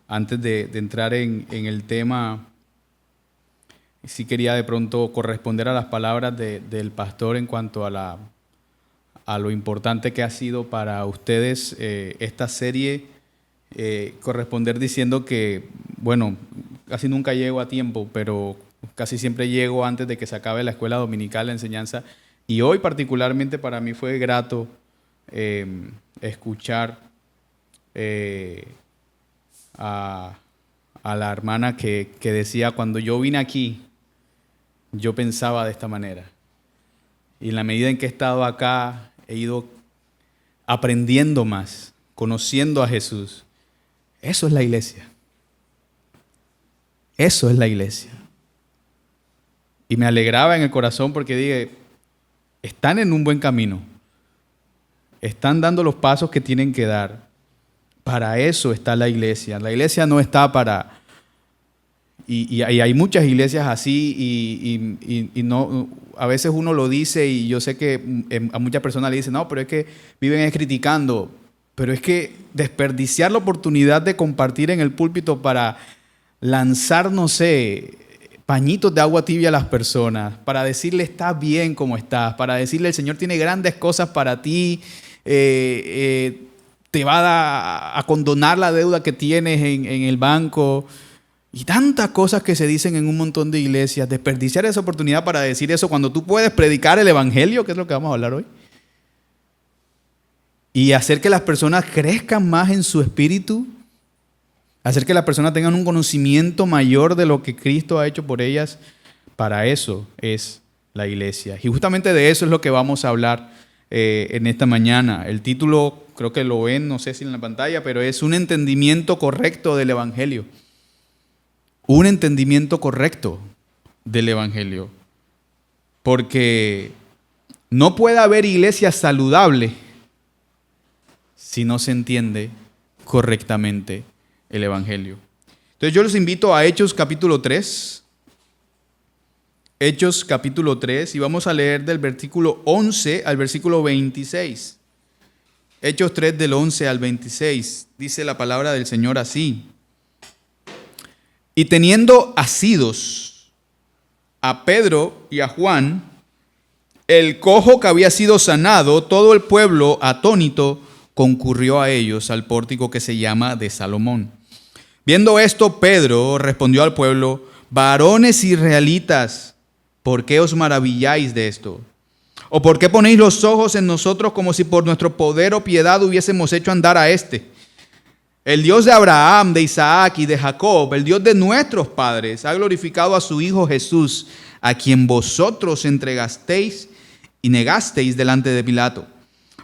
antes de entrar en el tema, sí quería de pronto corresponder a las palabras del pastor en cuanto a lo importante que ha sido para ustedes esta serie, corresponder diciendo que, bueno, casi nunca llego a tiempo, pero casi siempre llego antes de que se acabe la escuela dominical, la enseñanza, y hoy particularmente para mí fue grato escuchar a la hermana que decía, cuando yo vine aquí, yo pensaba de esta manera. Y en la medida en que he estado acá, he ido aprendiendo más, conociendo a Jesús. Eso es la iglesia. Eso es la iglesia. Y me alegraba en el corazón porque dije, están en un buen camino. Están dando los pasos que tienen que dar. Para eso está la iglesia. La iglesia no está para... Y hay muchas iglesias así y no, a veces uno lo dice y yo sé que a muchas personas le dicen, no, pero es que viven criticando. Pero es que desperdiciar la oportunidad de compartir en el púlpito para lanzar, no sé, pañitos de agua tibia a las personas, para decirle estás bien como estás, para decirle el Señor tiene grandes cosas para ti, te va a condonar la deuda que tienes en el banco. Y tantas cosas que se dicen en un montón de iglesias, desperdiciar esa oportunidad para decir eso cuando tú puedes predicar el evangelio, que es lo que vamos a hablar hoy, y hacer que las personas crezcan más en su espíritu, hacer que las personas tengan un conocimiento mayor de lo que Cristo ha hecho por ellas. Para eso es la iglesia. Y justamente de eso es lo que vamos a hablar en esta mañana. El título, creo que lo ven, no sé si en la pantalla, pero es un entendimiento correcto del evangelio. Un entendimiento correcto del evangelio. Porque no puede haber iglesia saludable si no se entiende correctamente el evangelio. Entonces yo los invito a Hechos capítulo 3. Hechos capítulo 3 y vamos a leer del versículo 11 al versículo 26. Hechos 3 del 11 al 26. Dice la palabra del Señor así. Y teniendo asidos a Pedro y a Juan, el cojo que había sido sanado, todo el pueblo atónito concurrió a ellos al pórtico que se llama de Salomón. Viendo esto, Pedro respondió al pueblo: varones israelitas, ¿por qué os maravilláis de esto? ¿O por qué ponéis los ojos en nosotros como si por nuestro poder o piedad hubiésemos hecho andar a este? El Dios de Abraham, de Isaac y de Jacob, el Dios de nuestros padres, ha glorificado a su Hijo Jesús, a quien vosotros entregasteis y negasteis delante de Pilato,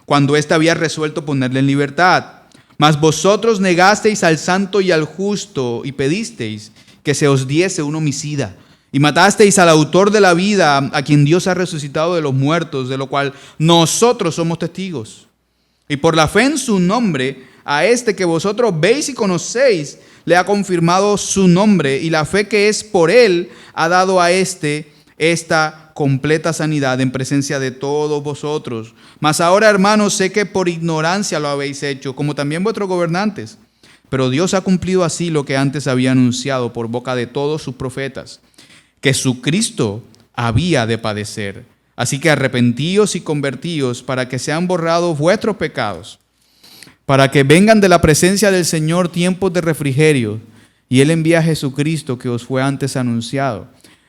cuando éste había resuelto ponerle en libertad. Mas vosotros negasteis al santo y al justo y pedisteis que se os diese un homicida. Y matasteis al autor de la vida, a quien Dios ha resucitado de los muertos, de lo cual nosotros somos testigos. Y por la fe en su nombre, a este que vosotros veis y conocéis, le ha confirmado su nombre, y la fe que es por él ha dado a este esta completa sanidad en presencia de todos vosotros. Mas ahora, hermanos, sé que por ignorancia lo habéis hecho, como también vuestros gobernantes. Pero Dios ha cumplido así lo que antes había anunciado por boca de todos sus profetas, que su Cristo había de padecer. Así que arrepentíos y convertíos para que sean borrados vuestros pecados, para que vengan de la presencia del Señor tiempos de refrigerio, y Él envía a Jesucristo que os fue antes anunciado,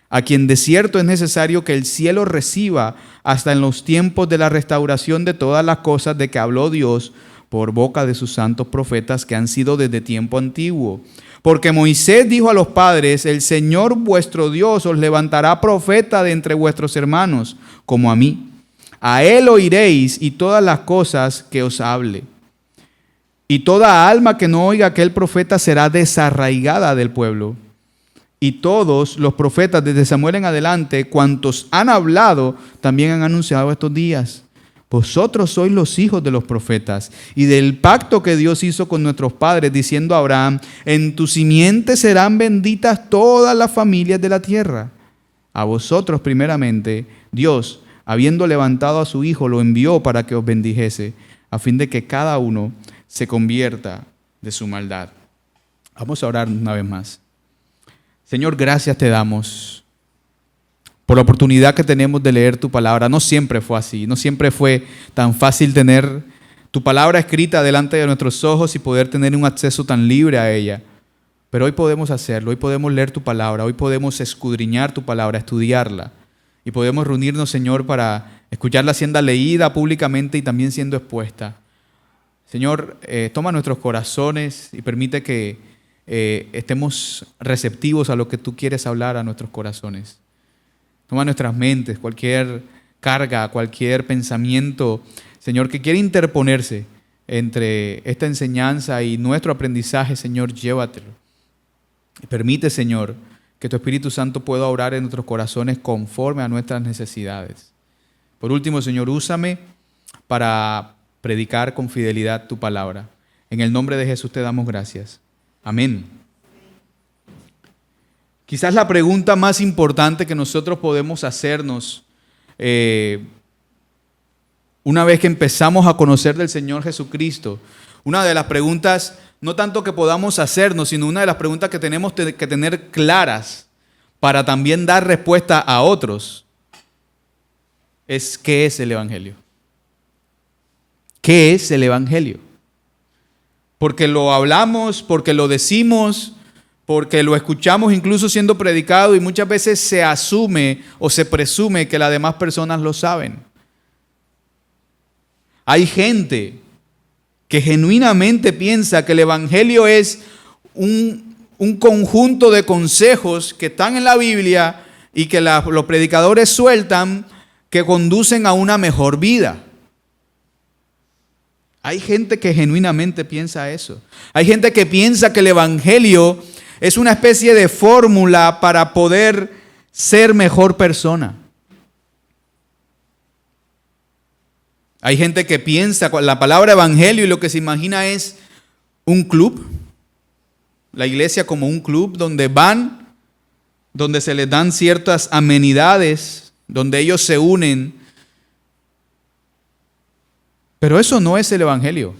a quien de cierto es necesario que el cielo reciba hasta en los tiempos de la restauración de todas las cosas de que habló Dios por boca de sus santos profetas que han sido desde tiempo antiguo. Porque Moisés dijo a los padres: el Señor vuestro Dios os levantará profeta de entre vuestros hermanos, como a mí. A Él oiréis y todas las cosas que os hable. Y toda alma que no oiga a aquel profeta será desarraigada del pueblo. Y todos los profetas desde Samuel en adelante, cuantos han hablado, también han anunciado estos días. Vosotros sois los hijos de los profetas y del pacto que Dios hizo con nuestros padres, diciendo a Abraham: en tu simiente serán benditas todas las familias de la tierra. A vosotros primeramente, Dios, habiendo levantado a su Hijo, lo envió para que os bendijese, a fin de que cada uno se convierta de su maldad. Vamos a orar una vez más. Señor, gracias te damos por la oportunidad que tenemos de leer tu palabra. No siempre fue así, no siempre fue tan fácil tener tu palabra escrita delante de nuestros ojos y poder tener un acceso tan libre a ella. Pero hoy podemos hacerlo, hoy podemos leer tu palabra, hoy podemos escudriñar tu palabra, estudiarla. Y podemos reunirnos, Señor, para escucharla siendo leída públicamente y también siendo expuesta. Señor, toma nuestros corazones y permite que estemos receptivos a lo que tú quieres hablar a nuestros corazones. Toma nuestras mentes, cualquier carga, cualquier pensamiento, Señor, que quiera interponerse entre esta enseñanza y nuestro aprendizaje, Señor, llévatelo. Y permite, Señor, que tu Espíritu Santo pueda obrar en nuestros corazones conforme a nuestras necesidades. Por último, Señor, úsame para predicar con fidelidad tu palabra. En el nombre de Jesús te damos gracias. Amén. Quizás la pregunta más importante que nosotros podemos hacernos una vez que empezamos a conocer del Señor Jesucristo, una de las preguntas, no tanto que podamos hacernos, sino una de las preguntas que tenemos que tener claras para también dar respuesta a otros, es ¿qué es el Evangelio? ¿Qué es el Evangelio? Porque lo hablamos, porque lo decimos, porque lo escuchamos incluso siendo predicado y muchas veces se asume o se presume que las demás personas lo saben. Hay gente que genuinamente piensa que el Evangelio es un conjunto de consejos que están en la Biblia y que los predicadores sueltan que conducen a una mejor vida. Hay gente que genuinamente piensa eso. Hay gente que piensa que el Evangelio es una especie de fórmula para poder ser mejor persona. Hay gente que piensa la palabra evangelio y lo que se imagina es un club, la iglesia como un club donde van, donde se les dan ciertas amenidades, donde ellos se unen. Pero eso no es el evangelio.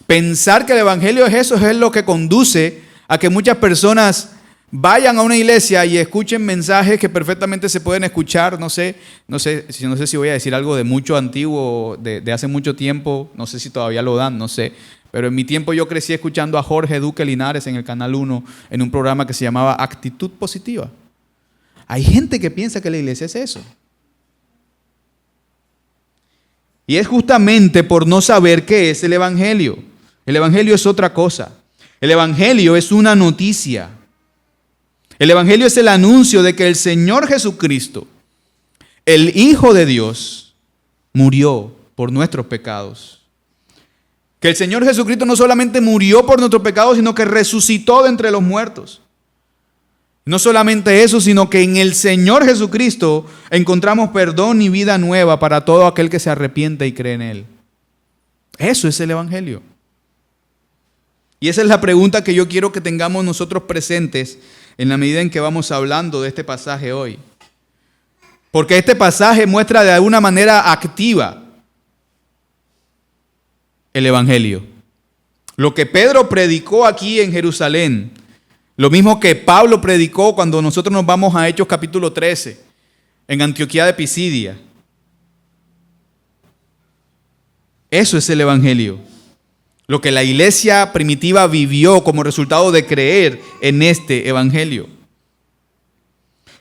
Pensar que el evangelio es eso, es lo que conduce a que muchas personas vayan a una iglesia y escuchen mensajes que perfectamente se pueden escuchar. No sé si voy a decir algo de mucho antiguo, de hace mucho tiempo, no sé si todavía lo dan, no sé. Pero en mi tiempo yo crecí escuchando a Jorge Duque Linares en el Canal 1 en un programa que se llamaba Actitud Positiva. Hay gente que piensa que la iglesia es eso. Y es justamente por no saber qué es el evangelio. El evangelio es otra cosa. El evangelio es una noticia. El evangelio es el anuncio de que el Señor Jesucristo, el Hijo de Dios, murió por nuestros pecados. Que el Señor Jesucristo no solamente murió por nuestros pecados, sino que resucitó de entre los muertos. No solamente eso, sino que en el Señor Jesucristo encontramos perdón y vida nueva para todo aquel que se arrepiente y cree en Él. Eso es el evangelio. Y esa es la pregunta que yo quiero que tengamos nosotros presentes en la medida en que vamos hablando de este pasaje hoy. Porque este pasaje muestra de alguna manera activa el evangelio. Lo que Pedro predicó aquí en Jerusalén, lo mismo que Pablo predicó cuando nosotros nos vamos a Hechos capítulo 13, en Antioquía de Pisidia. Eso es el evangelio. Lo que la iglesia primitiva vivió como resultado de creer en este evangelio.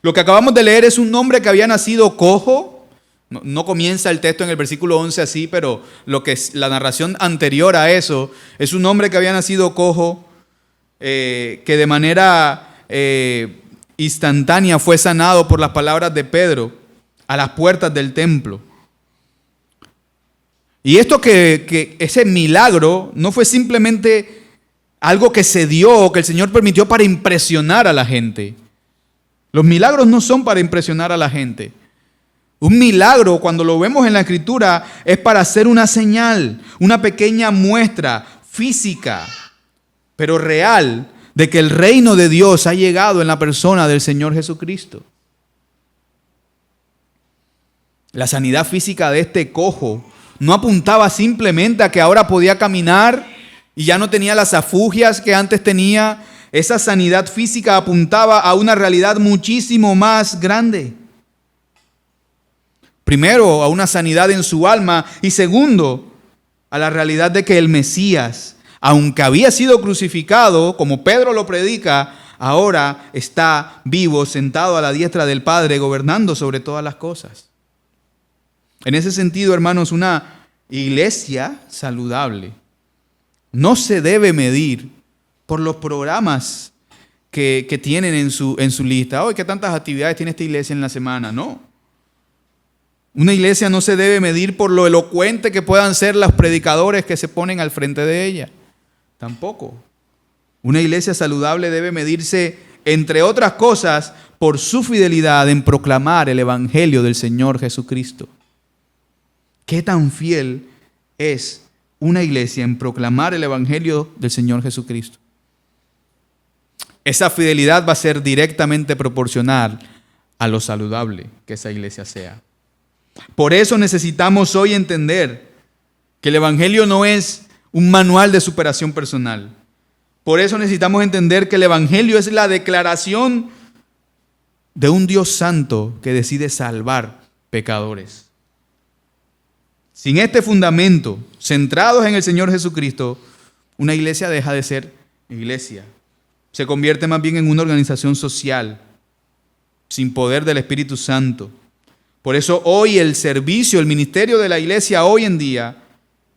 Lo que acabamos de leer es un hombre que había nacido cojo. No comienza el texto en el versículo 11 así, pero lo que es la narración anterior a eso es un hombre que había nacido cojo, que de manera instantánea fue sanado por las palabras de Pedro a las puertas del templo. Y esto que ese milagro no fue simplemente algo que se dio o que el Señor permitió para impresionar a la gente. Los milagros no son para impresionar a la gente. Un milagro, cuando lo vemos en la Escritura, es para hacer una señal, una pequeña muestra física, pero real, de que el reino de Dios ha llegado en la persona del Señor Jesucristo. La sanidad física de este cojo no apuntaba simplemente a que ahora podía caminar y ya no tenía las afugias que antes tenía. Esa sanidad física apuntaba a una realidad muchísimo más grande. Primero, a una sanidad en su alma, y segundo, a la realidad de que el Mesías, aunque había sido crucificado, como Pedro lo predica, ahora está vivo, sentado a la diestra del Padre, gobernando sobre todas las cosas. En ese sentido, hermanos, una iglesia saludable no se debe medir por los programas que tienen en su lista. Hoy, ¿qué tantas actividades tiene esta iglesia en la semana? No. Una iglesia no se debe medir por lo elocuente que puedan ser los predicadores que se ponen al frente de ella. Tampoco. Una iglesia saludable debe medirse, entre otras cosas, por su fidelidad en proclamar el evangelio del Señor Jesucristo. ¿Qué tan fiel es una iglesia en proclamar el evangelio del Señor Jesucristo? Esa fidelidad va a ser directamente proporcional a lo saludable que esa iglesia sea. Por eso necesitamos hoy entender que el evangelio no es un manual de superación personal. Por eso necesitamos entender que el evangelio es la declaración de un Dios santo que decide salvar pecadores. Sin este fundamento, centrados en el Señor Jesucristo, una iglesia deja de ser iglesia. Se convierte más bien en una organización social, sin poder del Espíritu Santo. Por eso hoy el servicio, el ministerio de la iglesia hoy en día,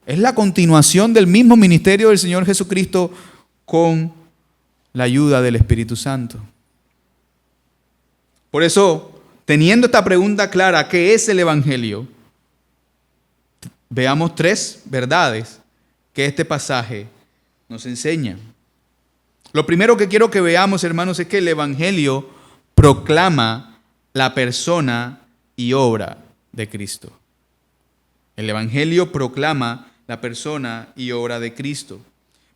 es la continuación del mismo ministerio del Señor Jesucristo con la ayuda del Espíritu Santo. Por eso, teniendo esta pregunta clara, ¿qué es el evangelio? Veamos 3 verdades que este pasaje nos enseña. Lo primero que quiero que veamos, hermanos, es que el evangelio proclama la persona y obra de Cristo. El evangelio proclama la persona y obra de Cristo.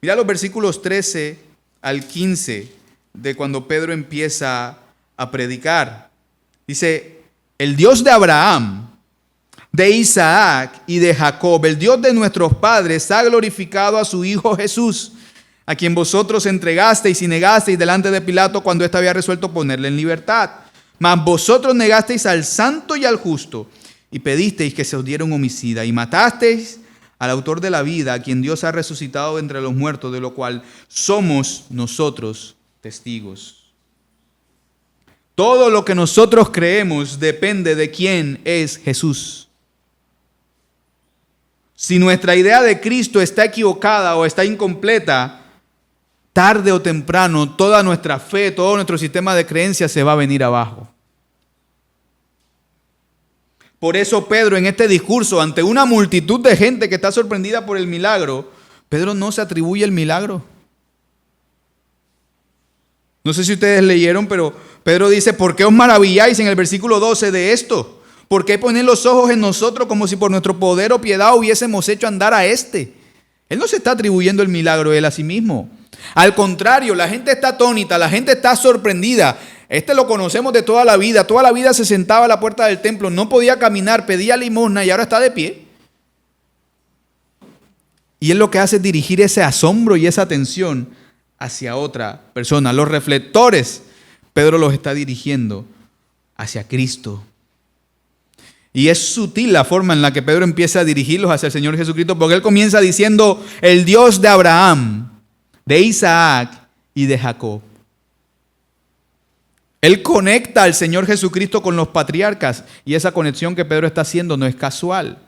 Mira los versículos 13 al 15 de cuando Pedro empieza a predicar. Dice, el Dios de Abraham, de Isaac y de Jacob, el Dios de nuestros padres, ha glorificado a su Hijo Jesús, a quien vosotros entregasteis y negasteis delante de Pilato cuando éste había resuelto ponerle en libertad. Mas vosotros negasteis al santo y al justo, y pedisteis que se os diera un homicida, y matasteis al autor de la vida, a quien Dios ha resucitado entre los muertos, de lo cual somos nosotros testigos. Todo lo que nosotros creemos depende de quién es Jesús. Si nuestra idea de Cristo está equivocada o está incompleta, tarde o temprano toda nuestra fe, todo nuestro sistema de creencias se va a venir abajo. Por eso Pedro, en este discurso, ante una multitud de gente que está sorprendida por el milagro, Pedro no se atribuye el milagro. No sé si ustedes leyeron, pero Pedro dice, ¿por qué os maravilláis en el versículo 12 de esto? ¿Por qué ponéis los ojos en nosotros como si por nuestro poder o piedad hubiésemos hecho andar a este? Él no se está atribuyendo el milagro él a sí mismo. Al contrario, la gente está atónita, la gente está sorprendida. Este lo conocemos de toda la vida se sentaba a la puerta del templo, no podía caminar, pedía limosna y ahora está de pie. Y él lo que hace es dirigir ese asombro y esa atención hacia otra persona. Los reflectores, Pedro los está dirigiendo hacia Cristo. Y es sutil la forma en la que Pedro empieza a dirigirlos hacia el Señor Jesucristo, porque él comienza diciendo, el Dios de Abraham, de Isaac y de Jacob. Él conecta al Señor Jesucristo con los patriarcas, y esa conexión que Pedro está haciendo no es casual.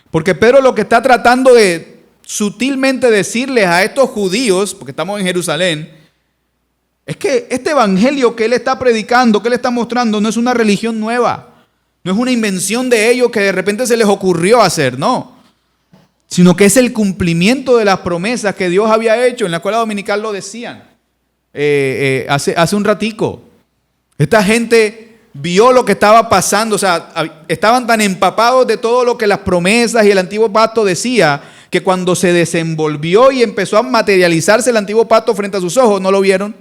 Porque Pedro lo que está tratando de sutilmente decirles a estos judíos, porque estamos en Jerusalén, es que este evangelio que él está predicando, que él está mostrando, no es una religión nueva. No es una invención de ellos que de repente se les ocurrió hacer, no. Sino que es el cumplimiento de las promesas que Dios había hecho. En la escuela dominical lo decían hace un ratico. Esta gente vio lo que estaba pasando, o sea, estaban tan empapados de todo lo que las promesas y el antiguo pacto decía, que cuando se desenvolvió y empezó a materializarse el antiguo pacto frente a sus ojos, no lo vieron.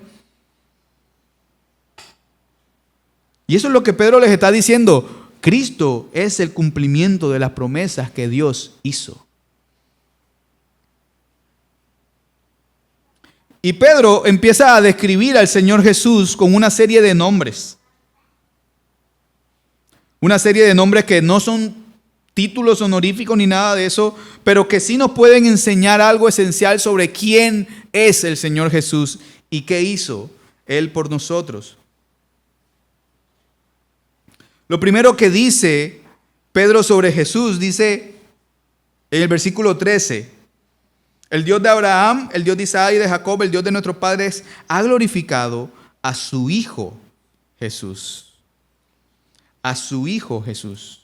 Y eso es lo que Pedro les está diciendo. Cristo es el cumplimiento de las promesas que Dios hizo. Y Pedro empieza a describir al Señor Jesús con una serie de nombres. Una serie de nombres que no son títulos honoríficos ni nada de eso, pero que sí nos pueden enseñar algo esencial sobre quién es el Señor Jesús y qué hizo Él por nosotros. Lo primero que dice Pedro sobre Jesús, dice en el versículo 13, el Dios de Abraham, el Dios de Isaac y de Jacob, el Dios de nuestros padres, ha glorificado a su Hijo Jesús. A su Hijo Jesús.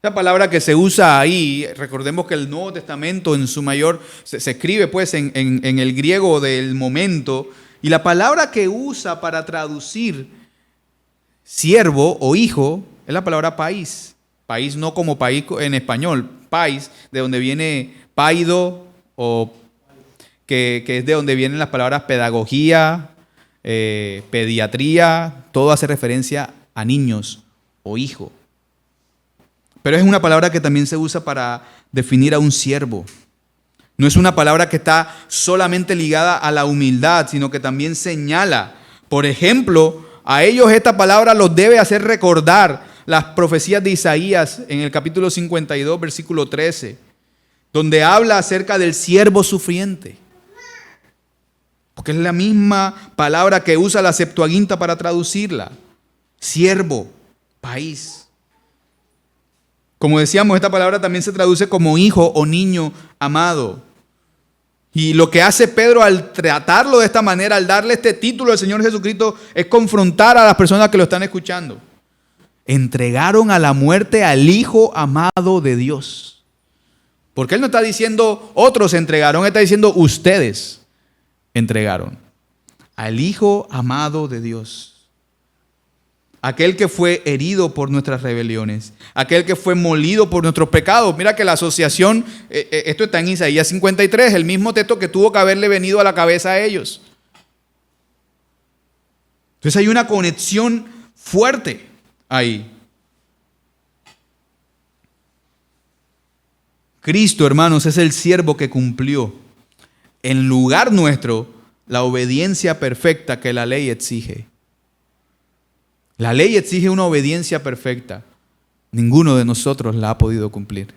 La palabra que se usa ahí, recordemos que el Nuevo Testamento en su mayor, se escribe pues en el griego del momento, y la palabra que usa para traducir siervo o hijo es la palabra país. País no como país en español, país, de donde viene paido, o que es de donde vienen las palabras pedagogía, pediatría, todo hace referencia a niños o hijo. Pero es una palabra que también se usa para definir a un siervo. No es una palabra que está solamente ligada a la humildad, sino que también señala, por ejemplo, a ellos esta palabra los debe hacer recordar las profecías de Isaías en el capítulo 52, versículo 13. Donde habla acerca del siervo sufriente. Porque es la misma palabra que usa la Septuaginta para traducirla. Siervo, país. Como decíamos, esta palabra también se traduce como hijo o niño amado. Y lo que hace Pedro al tratarlo de esta manera, al darle este título al Señor Jesucristo, es confrontar a las personas que lo están escuchando. Entregaron a la muerte al Hijo amado de Dios. Porque Él no está diciendo otros entregaron, Él está diciendo ustedes entregaron al Hijo amado de Dios. Aquel que fue herido por nuestras rebeliones, aquel que fue molido por nuestros pecados. Mira que la asociación, esto está en Isaías 53, el mismo texto que tuvo que haberle venido a la cabeza a ellos. Entonces hay una conexión fuerte ahí. Cristo, hermanos, es el siervo que cumplió en lugar nuestro la obediencia perfecta que la ley exige. La ley exige una obediencia perfecta. Ninguno de nosotros la ha podido cumplir.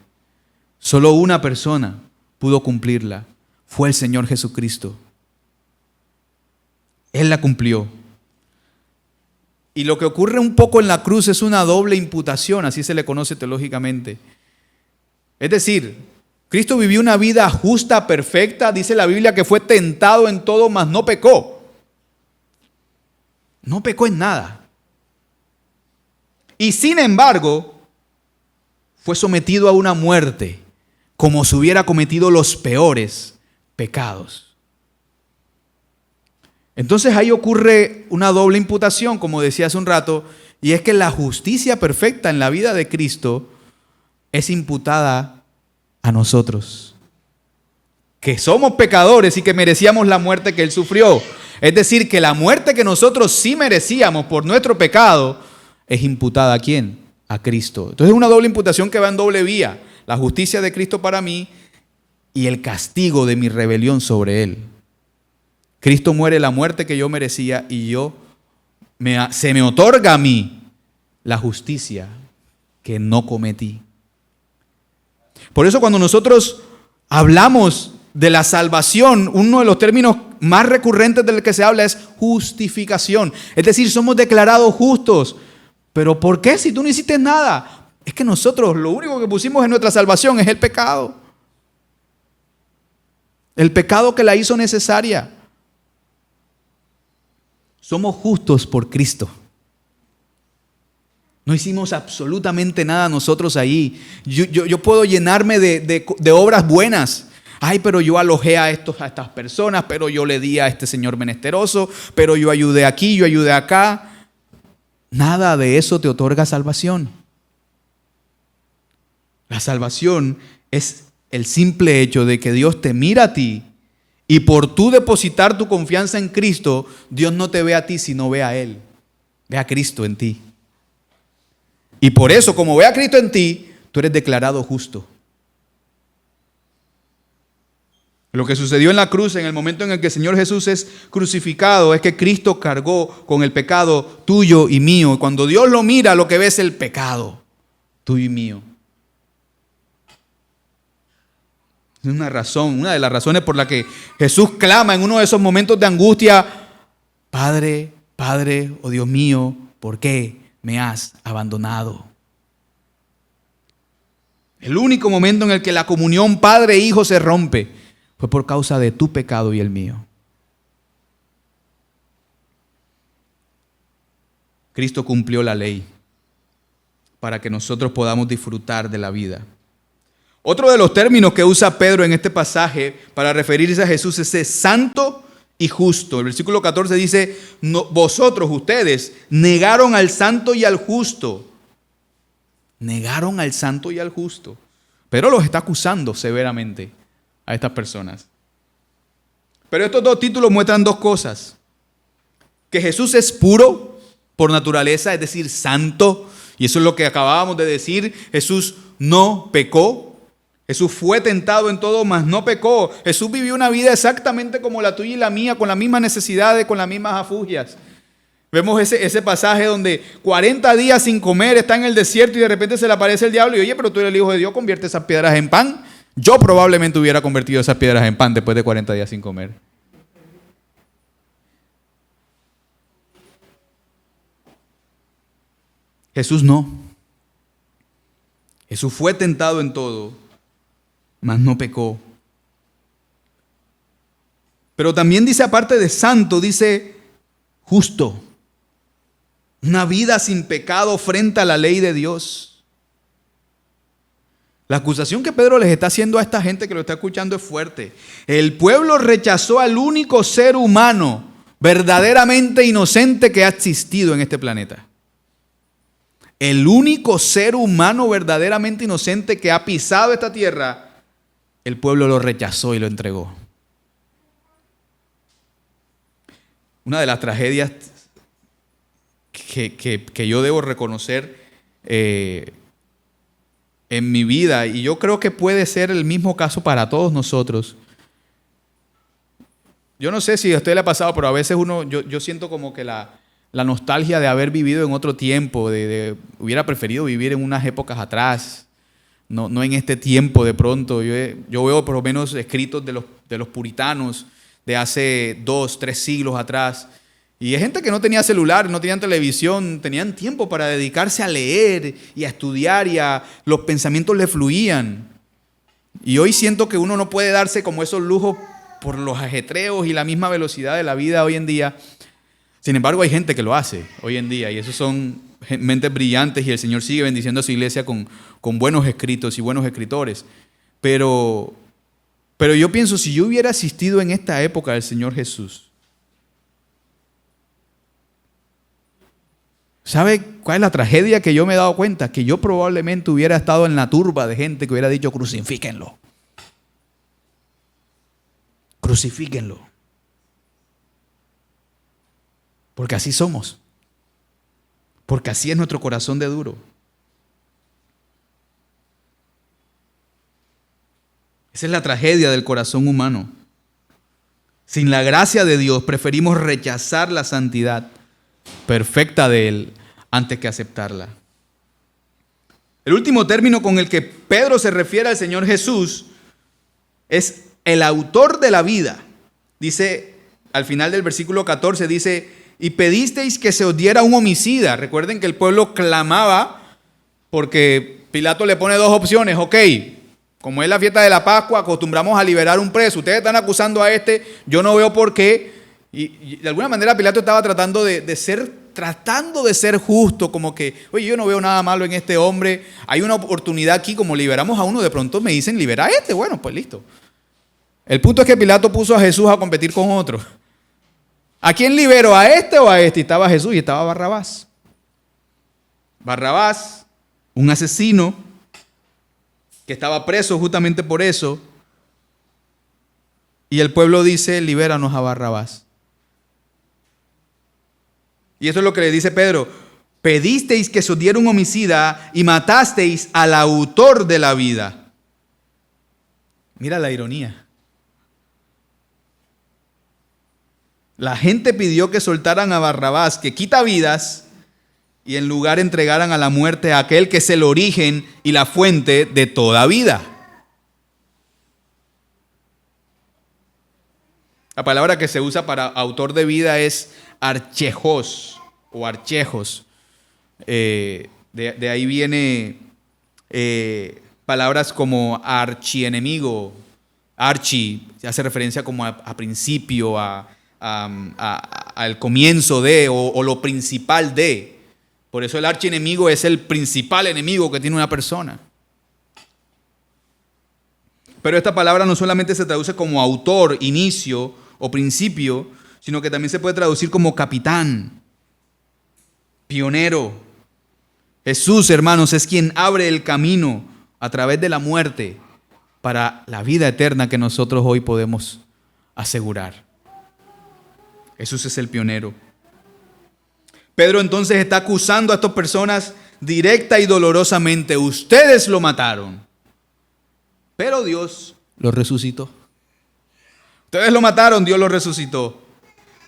Solo una persona pudo cumplirla. Fue el Señor Jesucristo. Él la cumplió. Y lo que ocurre un poco en la cruz es una doble imputación, así se le conoce teológicamente. Es decir, Cristo vivió una vida justa, perfecta. Dice la Biblia que fue tentado en todo, mas no pecó. No pecó en nada. Y sin embargo, fue sometido a una muerte como si hubiera cometido los peores pecados. Entonces ahí ocurre una doble imputación, como decía hace un rato, y es que la justicia perfecta en la vida de Cristo es imputada a nosotros, que somos pecadores y que merecíamos la muerte que Él sufrió. Es decir, que la muerte que nosotros sí merecíamos por nuestro pecado es imputada ¿a quién? A Cristo. Entonces es una doble imputación que va en doble vía. La justicia de Cristo para mí y el castigo de mi rebelión sobre Él. Cristo muere la muerte que yo merecía y se me otorga a mí la justicia que no cometí. Por eso cuando nosotros hablamos de la salvación, uno de los términos más recurrentes del que se habla es justificación. Es decir, somos declarados justos. ¿Pero por qué si tú no hiciste nada? Es que nosotros lo único que pusimos en nuestra salvación es el pecado. El pecado que la hizo necesaria. Somos justos por Cristo. No hicimos absolutamente nada nosotros ahí. Yo puedo llenarme de obras buenas. Ay, pero yo alojé a estas personas, pero yo le di a este señor menesteroso, pero yo ayudé aquí, yo ayudé acá. Nada de eso te otorga salvación. La salvación es el simple hecho de que Dios te mira a ti y por tú depositar tu confianza en Cristo, Dios no te ve a ti, sino ve a Él. Ve a Cristo en ti. Y por eso, como ve a Cristo en ti, tú eres declarado justo. Lo que sucedió en la cruz, en el momento en el que el Señor Jesús es crucificado, es que Cristo cargó con el pecado tuyo y mío. Cuando Dios lo mira, lo que ve es el pecado tuyo y mío. Es una razón, una de las razones por la que Jesús clama en uno de esos momentos de angustia: Padre, Padre, oh Dios mío, ¿por qué me has abandonado? El único momento en el que la comunión padre e hijo se rompe fue por causa de tu pecado y el mío. Cristo cumplió la ley para que nosotros podamos disfrutar de la vida. Otro de los términos que usa Pedro en este pasaje para referirse a Jesús es santo y justo. El versículo 14 dice: no, vosotros, ustedes, negaron al santo y al justo. Negaron al santo y al justo. Pedro los está acusando severamente a estas personas. Pero estos dos títulos muestran dos cosas: que Jesús es puro por naturaleza, es decir, santo, y eso es lo que acabábamos de decir. Jesús no pecó. Jesús fue tentado en todo, mas no pecó. Jesús vivió una vida exactamente como la tuya y la mía, con las mismas necesidades, con las mismas afugias. Vemos ese pasaje donde 40 días sin comer, está en el desierto y de repente se le aparece el diablo y: oye, pero tú eres el Hijo de Dios, convierte esas piedras en pan. Yo probablemente hubiera convertido esas piedras en pan después de 40 días sin comer. Jesús no. Jesús fue tentado en todo, mas no pecó. Pero también dice, aparte de santo, dice justo. Una vida sin pecado frente a la ley de Dios. La acusación que Pedro les está haciendo a esta gente que lo está escuchando es fuerte. El pueblo rechazó al único ser humano verdaderamente inocente que ha existido en este planeta. El único ser humano verdaderamente inocente que ha pisado esta tierra, el pueblo lo rechazó y lo entregó. Una de las tragedias que yo debo reconocer en mi vida, y yo creo que puede ser el mismo caso para todos nosotros. Yo no sé si a usted le ha pasado, pero a veces yo siento como que la nostalgia de haber vivido en otro tiempo, hubiera preferido vivir en unas épocas atrás, no en este tiempo de pronto. Yo veo por lo menos escritos de los puritanos de hace 2, 3 siglos atrás. Y hay gente que no tenía celular, no tenían televisión, tenían tiempo para dedicarse a leer y a estudiar, y los pensamientos le fluían. Y hoy siento que uno no puede darse como esos lujos por los ajetreos y la misma velocidad de la vida hoy en día. Sin embargo, hay gente que lo hace hoy en día, y esos son mentes brillantes, y el Señor sigue bendiciendo a su iglesia con buenos escritos y buenos escritores. Pero yo pienso, si yo hubiera asistido en esta época del Señor Jesús, ¿sabe cuál es la tragedia que yo me he dado cuenta? Que yo probablemente hubiera estado en la turba de gente que hubiera dicho: crucifíquenlo. Crucifíquenlo. Porque así somos. Porque así es nuestro corazón de duro. Esa es la tragedia del corazón humano. Sin la gracia de Dios, preferimos rechazar la santidad perfecta de Él antes que aceptarla. El último término con el que Pedro se refiere al Señor Jesús es el autor de la vida. Dice, al final del versículo 14, dice: y pedisteis que se os diera un homicida. Recuerden que el pueblo clamaba porque Pilato le pone dos opciones. Ok, como es la fiesta de la Pascua, acostumbramos a liberar un preso. Ustedes están acusando a este, yo no veo por qué. Y de alguna manera Pilato estaba tratando de ser justo, como que: oye, yo no veo nada malo en este hombre, hay una oportunidad aquí, como liberamos a uno, de pronto me dicen libera a este, bueno, pues listo. El punto es que Pilato puso a Jesús a competir con otro. ¿A quién libero? ¿A este o a este? Y estaba Jesús y estaba Barrabás. Barrabás, un asesino que estaba preso justamente por eso. Y el pueblo dice: libéranos a Barrabás. Y eso es lo que le dice Pedro: pedisteis que se os diera un homicida y matasteis al autor de la vida. Mira la ironía. La gente pidió que soltaran a Barrabás, que quita vidas, y en lugar entregaran a la muerte a aquel que es el origen y la fuente de toda vida. La palabra que se usa para autor de vida es archejos o archejos. De ahí viene palabras como archienemigo, archi, se hace referencia como a principio, al comienzo de, o lo principal de. Por eso el archienemigo es el principal enemigo que tiene una persona. Pero esta palabra no solamente se traduce como autor, inicio o principio, sino que también se puede traducir como capitán, pionero. Jesús, hermanos, es quien abre el camino a través de la muerte para la vida eterna que nosotros hoy podemos asegurar. Jesús es el pionero. Pedro entonces está acusando a estas personas directa y dolorosamente. Ustedes lo mataron, pero Dios lo resucitó. Ustedes lo mataron, Dios lo resucitó.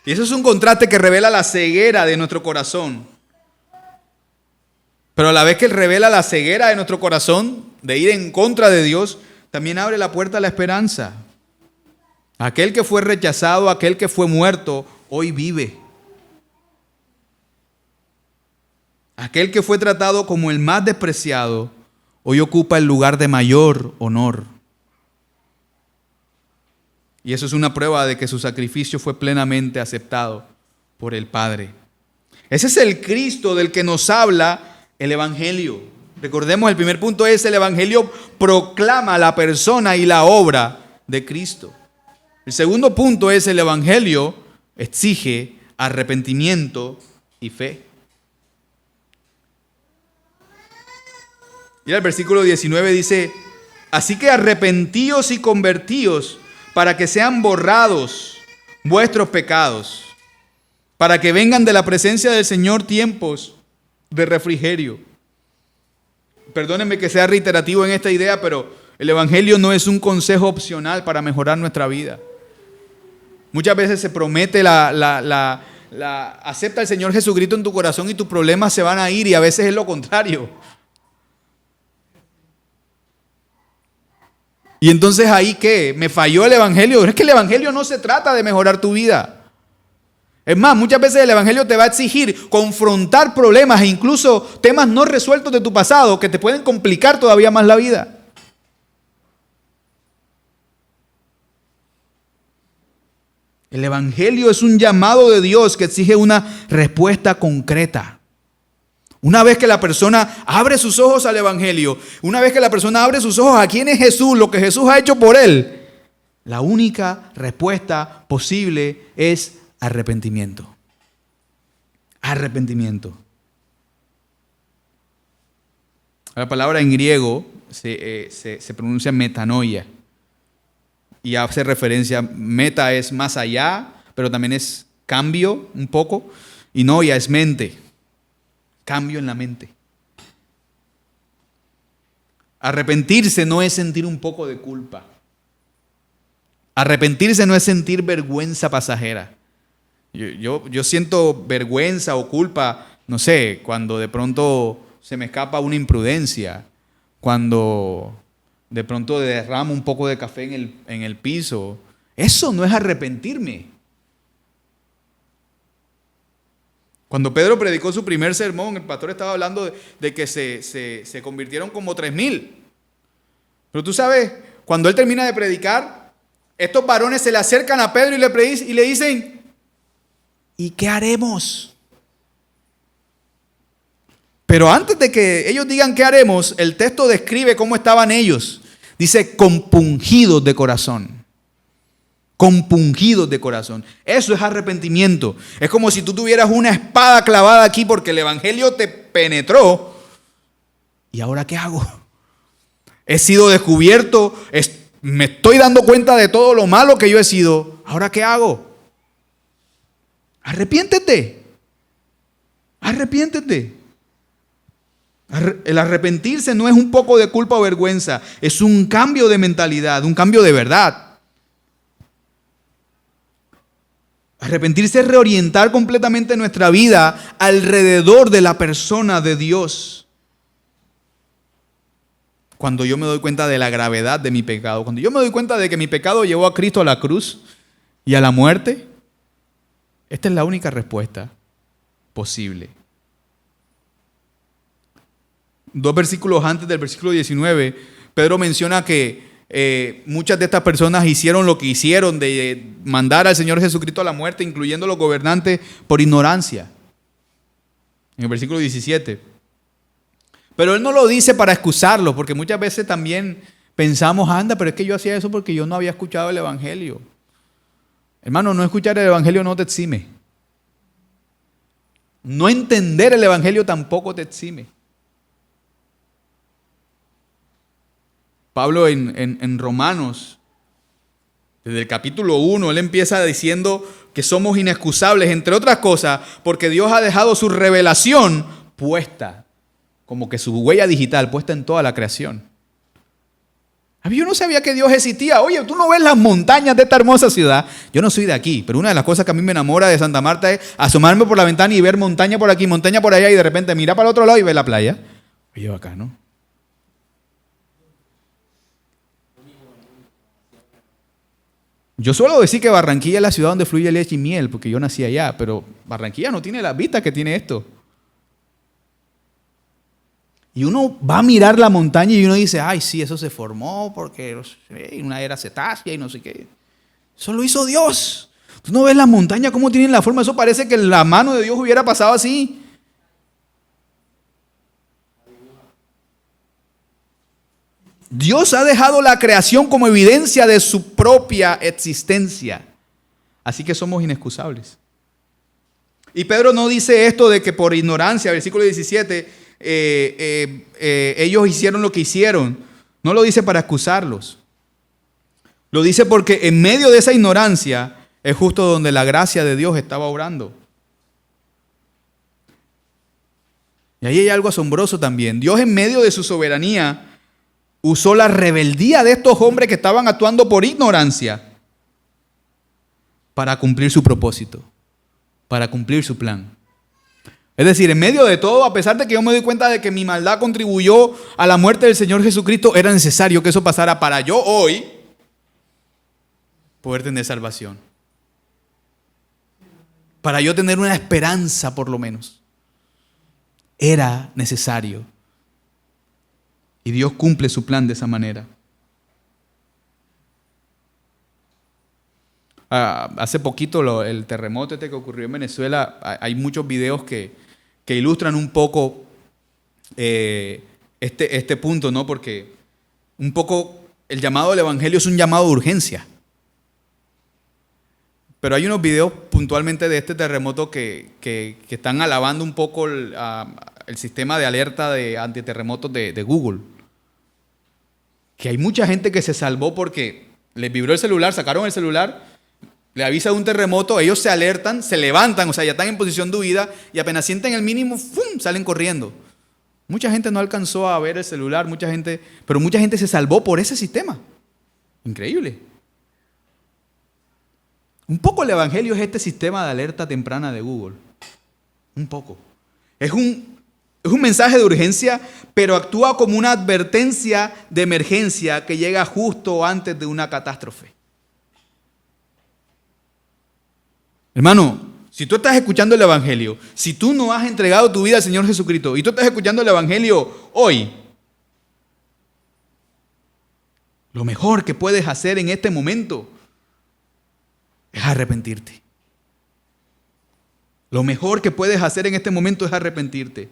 Y eso es un contraste que revela la ceguera de nuestro corazón. Pero a la vez que revela la ceguera de nuestro corazón, de ir en contra de Dios, también abre la puerta a la esperanza. Aquel que fue rechazado, aquel que fue muerto, hoy vive. Aquel que fue tratado como el más despreciado, hoy ocupa el lugar de mayor honor. Y eso es una prueba de que su sacrificio fue plenamente aceptado por el Padre. Ese es el Cristo del que nos habla el Evangelio. Recordemos, el primer punto es: el Evangelio proclama la persona y la obra de Cristo. El segundo punto es: el Evangelio exige arrepentimiento y fe. Y el versículo 19 dice: así que arrepentíos y convertíos para que sean borrados vuestros pecados, para que vengan de la presencia del Señor tiempos de refrigerio. Perdónenme que sea reiterativo en esta idea, pero el Evangelio no es un consejo opcional para mejorar nuestra vida. Muchas veces se promete acepta al Señor Jesucristo en tu corazón y tus problemas se van a ir, y a veces es lo contrario. Y entonces ahí, ¿qué? ¿Me falló el Evangelio? Es que el Evangelio no se trata de mejorar tu vida. Es más, muchas veces el Evangelio te va a exigir confrontar problemas e incluso temas no resueltos de tu pasado que te pueden complicar todavía más la vida. El Evangelio es un llamado de Dios que exige una respuesta concreta. Una vez que la persona abre sus ojos al Evangelio, una vez que la persona abre sus ojos a quién es Jesús, lo que Jesús ha hecho por él, la única respuesta posible es arrepentimiento. Arrepentimiento. La palabra en griego se pronuncia metanoia y hace referencia, meta es más allá, pero también es cambio un poco, y noia es mente. Cambio en la mente. Arrepentirse no es sentir un poco de culpa. Arrepentirse no es sentir vergüenza pasajera. Yo siento vergüenza o culpa, no sé, cuando de pronto se me escapa una imprudencia, cuando de pronto derramo un poco de café en el piso. Eso no es arrepentirme. Cuando Pedro predicó su primer sermón, el pastor estaba hablando de que se convirtieron como 3,000. Pero tú sabes, cuando él termina de predicar, estos varones se le acercan a Pedro y le dicen: ¿y qué haremos? Pero antes de que ellos digan qué haremos, el texto describe cómo estaban ellos. Dice: compungidos de corazón. Compungidos de corazón. Eso es arrepentimiento. Es como si tú tuvieras una espada clavada aquí porque el Evangelio te penetró. ¿Y ahora qué hago? He sido descubierto, me estoy dando cuenta de todo lo malo que yo he sido. ¿Ahora qué hago? Arrepiéntete. Arrepiéntete. El arrepentirse no es un poco de culpa o vergüenza, es un cambio de mentalidad, un cambio de verdad. Arrepentirse es reorientar completamente nuestra vida alrededor de la persona de Dios. Cuando yo me doy cuenta de la gravedad de mi pecado, cuando yo me doy cuenta de que mi pecado llevó a Cristo a la cruz y a la muerte, esta es la única respuesta posible. 2 versículos antes del versículo 19, Pedro menciona que muchas de estas personas hicieron lo que hicieron de mandar al Señor Jesucristo a la muerte, incluyendo los gobernantes, por ignorancia. En el versículo 17. Pero él no lo dice para excusarlo, porque muchas veces también pensamos, anda, pero es que yo hacía eso porque yo no había escuchado el Evangelio. Hermano, no escuchar el Evangelio no te exime. No entender el Evangelio tampoco te exime. Pablo en Romanos, desde el capítulo 1, él empieza diciendo que somos inexcusables, entre otras cosas, porque Dios ha dejado su revelación puesta, como que su huella digital puesta en toda la creación. Yo no sabía que Dios existía. Oye, tú no ves las montañas de esta hermosa ciudad. Yo no soy de aquí, pero una de las cosas que a mí me enamora de Santa Marta es asomarme por la ventana y ver montaña por aquí, montaña por allá, y de repente mira para el otro lado y ve la playa. Oye, bacano. Yo suelo decir que Barranquilla es la ciudad donde fluye leche y miel, porque yo nací allá, pero Barranquilla no tiene las vistas que tiene esto. Y uno va a mirar la montaña y uno dice, ay, sí, eso se formó porque una era cetácea y no sé qué. Eso lo hizo Dios. Tú no ves las montañas cómo tienen la forma. Eso parece que la mano de Dios hubiera pasado así. Dios ha dejado la creación como evidencia de su propia existencia. Así que somos inexcusables. Y Pedro no dice esto de que por ignorancia, versículo 17, ellos hicieron lo que hicieron. No lo dice para excusarlos. Lo dice porque en medio de esa ignorancia es justo donde la gracia de Dios estaba obrando. Y ahí hay algo asombroso también. Dios en medio de su soberanía usó la rebeldía de estos hombres que estaban actuando por ignorancia para cumplir su propósito, para cumplir su plan. Es decir, en medio de todo, a pesar de que yo me doy cuenta de que mi maldad contribuyó a la muerte del Señor Jesucristo, era necesario que eso pasara para yo hoy poder tener salvación. Para yo tener una esperanza por lo menos. Era necesario. Y Dios cumple su plan de esa manera. Hace poquito el terremoto que ocurrió en Venezuela, hay muchos videos que ilustran un poco este punto, ¿no? Porque un poco el llamado del Evangelio es un llamado de urgencia. Pero hay unos videos puntualmente de este terremoto que están alabando un poco el sistema de alerta de antiterremotos de Google. Que hay mucha gente que se salvó porque les vibró el celular, sacaron el celular, le avisa de un terremoto, ellos se alertan, se levantan, o sea, ya están en posición de huida y apenas sienten el mínimo, ¡fum!, salen corriendo. Mucha gente no alcanzó a ver el celular, pero mucha gente se salvó por ese sistema. Increíble. Un poco el Evangelio es este sistema de alerta temprana de Google. Un poco. Es un mensaje de urgencia, pero actúa como una advertencia de emergencia que llega justo antes de una catástrofe. Hermano, si tú estás escuchando el Evangelio, si tú no has entregado tu vida al Señor Jesucristo y tú estás escuchando el Evangelio hoy, lo mejor que puedes hacer en este momento es arrepentirte. Lo mejor que puedes hacer en este momento es arrepentirte.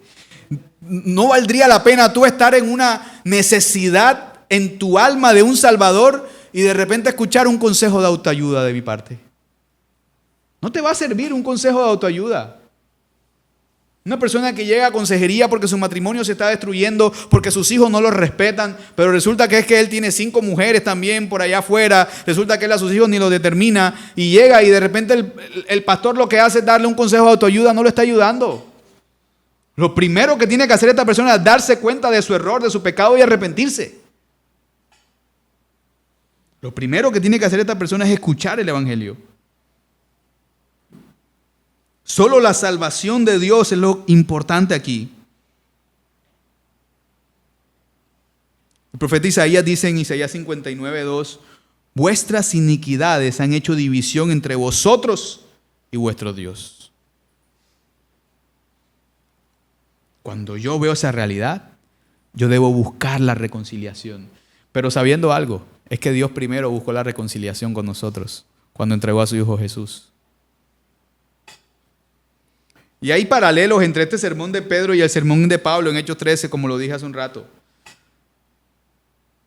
No valdría la pena tú estar en una necesidad en tu alma de un Salvador y de repente escuchar un consejo de autoayuda de mi parte. No te va a servir un consejo de autoayuda. Una persona que llega a consejería porque su matrimonio se está destruyendo, porque sus hijos no lo respetan, pero resulta que es que él tiene 5 mujeres también por allá afuera, resulta que él a sus hijos ni los determina, y llega y de repente el pastor lo que hace es darle un consejo de autoayuda, no lo está ayudando. Lo primero que tiene que hacer esta persona es darse cuenta de su error, de su pecado y arrepentirse. Lo primero que tiene que hacer esta persona es escuchar el Evangelio. Solo la salvación de Dios es lo importante aquí. El profeta Isaías dice en Isaías 59:2, vuestras iniquidades han hecho división entre vosotros y vuestro Dios. Cuando yo veo esa realidad, yo debo buscar la reconciliación. Pero sabiendo algo, es que Dios primero buscó la reconciliación con nosotros cuando entregó a su Hijo Jesús. Y hay paralelos entre este sermón de Pedro y el sermón de Pablo en Hechos 13, como lo dije hace un rato.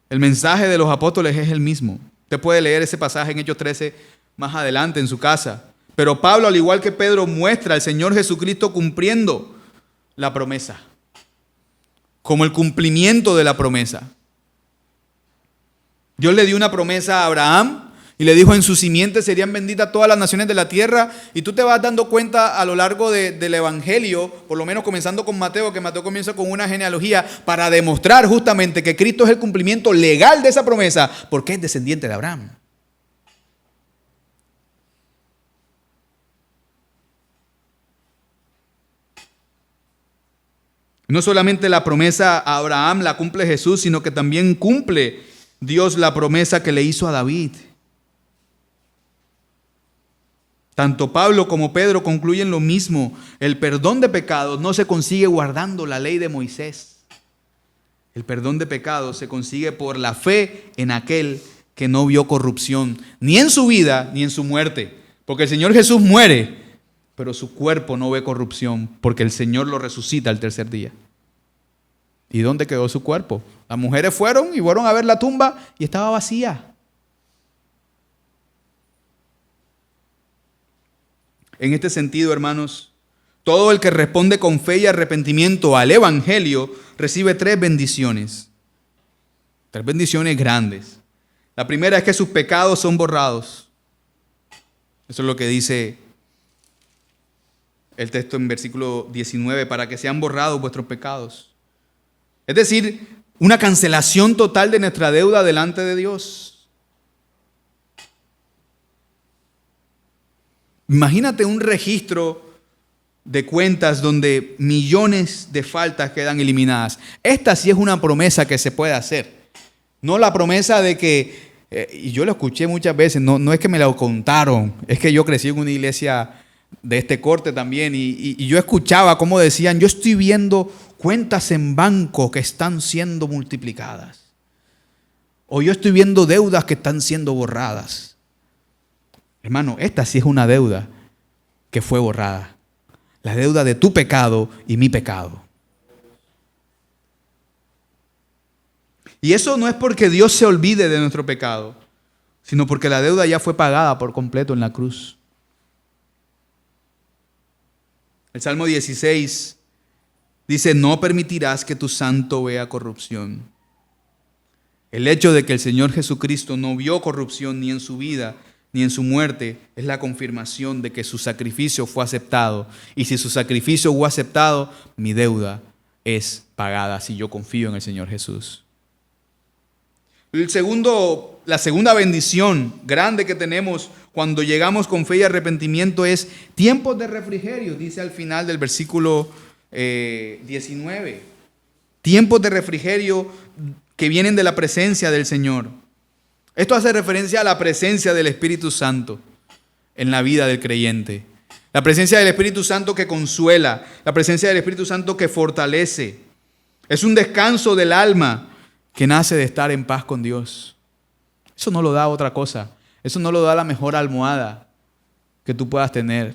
El mensaje de los apóstoles es el mismo. Usted puede leer ese pasaje en Hechos 13 más adelante en su casa. Pero Pablo, al igual que Pedro, muestra al Señor Jesucristo cumpliendo la promesa, como el cumplimiento de la promesa. Dios le dio una promesa a Abraham y le dijo: en su simiente serían benditas todas las naciones de la tierra. Y tú te vas dando cuenta a lo largo del Evangelio, por lo menos comenzando con Mateo, que Mateo comienza con una genealogía para demostrar justamente que Cristo es el cumplimiento legal de esa promesa, porque es descendiente de Abraham. No solamente la promesa a Abraham la cumple Jesús, sino que también cumple Dios la promesa que le hizo a David. Tanto Pablo como Pedro concluyen lo mismo. El perdón de pecados no se consigue guardando la ley de Moisés. El perdón de pecados se consigue por la fe en aquel que no vio corrupción, ni en su vida ni en su muerte. Porque el Señor Jesús muere, pero su cuerpo no ve corrupción, porque el Señor lo resucita al tercer día. ¿Y dónde quedó su cuerpo? Las mujeres fueron a ver la tumba y estaba vacía. En este sentido, hermanos, todo el que responde con fe y arrepentimiento al Evangelio recibe tres bendiciones. Tres bendiciones grandes. La primera es que sus pecados son borrados. Eso es lo que dice el texto en versículo 19, para que sean borrados vuestros pecados. Es decir, una cancelación total de nuestra deuda delante de Dios. Imagínate un registro de cuentas donde millones de faltas quedan eliminadas. Esta sí es una promesa que se puede hacer. No la promesa de que, y yo lo escuché muchas veces, no es que me lo contaron, es que yo crecí en una iglesia de este corte también y yo escuchaba cómo decían: yo estoy viendo cuentas en banco que están siendo multiplicadas. O yo estoy viendo deudas que están siendo borradas. Hermano, esta sí es una deuda que fue borrada. La deuda de tu pecado y mi pecado. Y eso no es porque Dios se olvide de nuestro pecado, sino porque la deuda ya fue pagada por completo en la cruz. El Salmo 16 dice: no permitirás que tu santo vea corrupción. El hecho de que el Señor Jesucristo no vio corrupción ni en su vida ni en su muerte es la confirmación de que su sacrificio fue aceptado. Y si su sacrificio fue aceptado, mi deuda es pagada si yo confío en el Señor Jesús. La segunda bendición grande que tenemos cuando llegamos con fe y arrepentimiento es tiempos de refrigerio, dice al final del versículo 19. Tiempos de refrigerio que vienen de la presencia del Señor. Esto hace referencia a la presencia del Espíritu Santo en la vida del creyente. La presencia del Espíritu Santo que consuela, la presencia del Espíritu Santo que fortalece. Es un descanso del alma que nace de estar en paz con Dios. Eso no lo da otra cosa. Eso no lo da la mejor almohada que tú puedas tener.